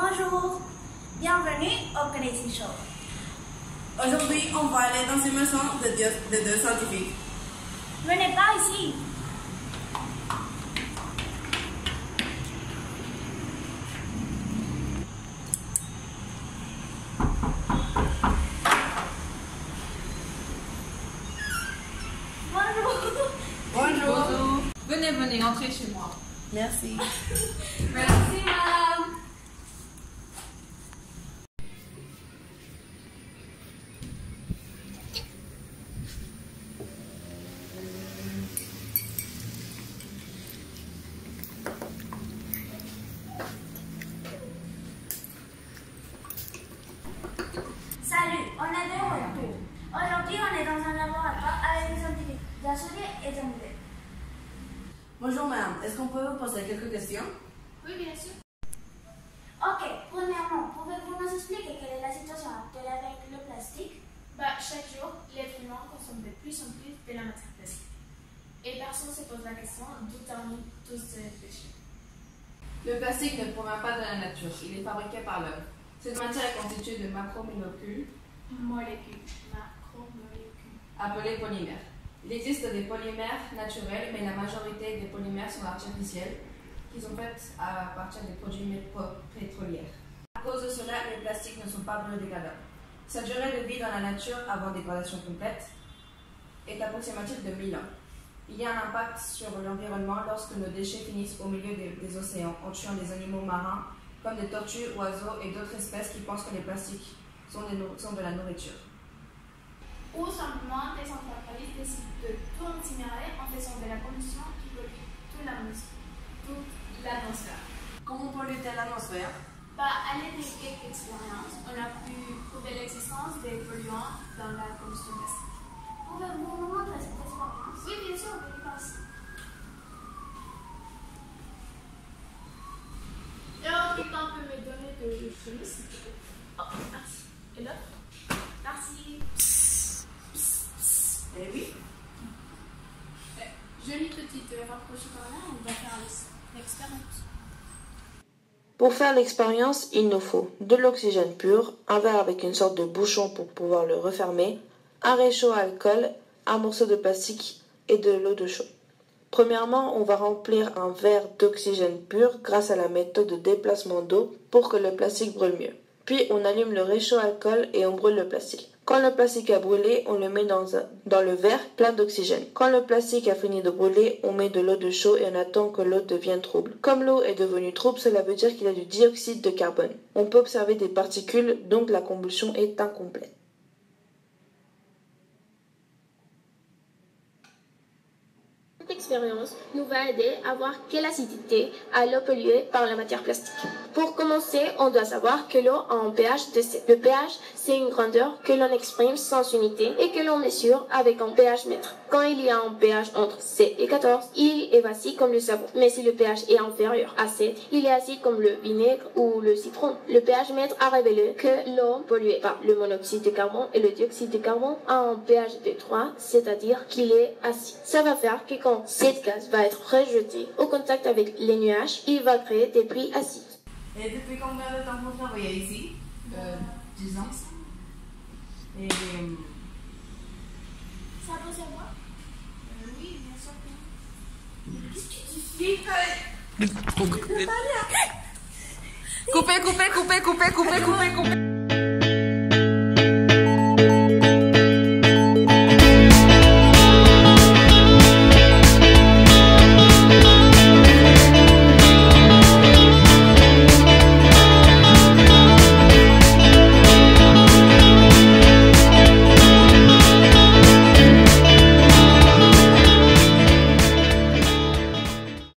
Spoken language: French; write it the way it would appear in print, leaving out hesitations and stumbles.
Bonjour, bienvenue au Crazy Show. Aujourd'hui, on va aller dans une maison de deux scientifiques. Venez pas ici. Bonjour. Venez, entrez chez moi. Merci. Merci, madame. Salut, on est de retour. Aujourd'hui, on est dans un laboratoire avec des scientifiques d'Azurier et d'Anglais. Bonjour madame, est-ce qu'on peut vous poser quelques questions? Oui, bien sûr. Ok, premièrement, pouvez-vous nous expliquer quelle est la situation actuelle avec le plastique? Chaque jour, l'être humain consomme de plus en plus de la matière plastique. Et personne ne se pose la question d'où terminent tous ces déchets. Le plastique ne provient pas de la nature, il est fabriqué par l'homme. Cette matière est constituée de macromolécules Macromolécules. appelées polymères. Il existe des polymères naturels, mais la majorité des polymères sont artificiels, qui sont faits à partir des produits pétroliers. À cause de cela, les plastiques ne sont pas biodégradables. Sa durée de vie dans la nature avant dégradation complète est approximative de 1000 ans. Il y a un impact sur l'environnement lorsque nos déchets finissent au milieu des océans en tuant des animaux marins comme des tortues, oiseaux et d'autres espèces qui pensent que les plastiques sont de la nourriture. Ou simplement des entreprises décident de tout incinérer en faisant de la pollution qui pollue toute l'atmosphère. Comment pollue-t-elle l'atmosphère? À l'aide de quelques expériences, on a pu prouver l'existence des polluants dans la combustion plastique. Pouvez-vous nous montrer cette expérience? Oui, bien sûr, on y passe. Alors, quelqu'un peut me donner de chimie, s'il te plaît? Oh, merci. Et l'autre? Merci. Eh oui. Jolie petite rapprochée par là, on va faire l'expérience. Pour faire l'expérience, il nous faut de l'oxygène pur, un verre avec une sorte de bouchon pour pouvoir le refermer, un réchaud à alcool, un morceau de plastique et de l'eau de chaud. Premièrement, on va remplir un verre d'oxygène pur grâce à la méthode de déplacement d'eau pour que le plastique brûle mieux. Puis on allume le réchaud à alcool et on brûle le plastique. Quand le plastique a brûlé, on le met dans le verre plein d'oxygène. Quand le plastique a fini de brûler, on met de l'eau de chaud et on attend que l'eau devienne trouble. Comme l'eau est devenue trouble, cela veut dire qu'il y a du dioxyde de carbone. On peut observer des particules, donc la combustion est incomplète. Cette expérience nous va aider à voir quelle acidité a l'eau polluée par la matière plastique. Pour commencer, on doit savoir que l'eau a un pH de C. Le pH, c'est une grandeur que l'on exprime sans unité et que l'on mesure avec un pH mètre. Quand il y a un pH entre C et 14, il est acide comme le savon. Mais si le pH est inférieur à 7, il est acide comme le vinaigre ou le citron. Le pH mètre a révélé que l'eau polluée par le monoxyde de carbone et le dioxyde de carbone a un pH de 3, c'est-à-dire qu'il est acide. Ça va faire que quand cette gaz va être rejeté au contact avec les nuages, il va créer des pluies acides. Et depuis combien de temps vous travaillez ici? 10 ans. Et Ça peut savoir? Oui, bien sûr. Qu'est-ce que tu fais? Coupez.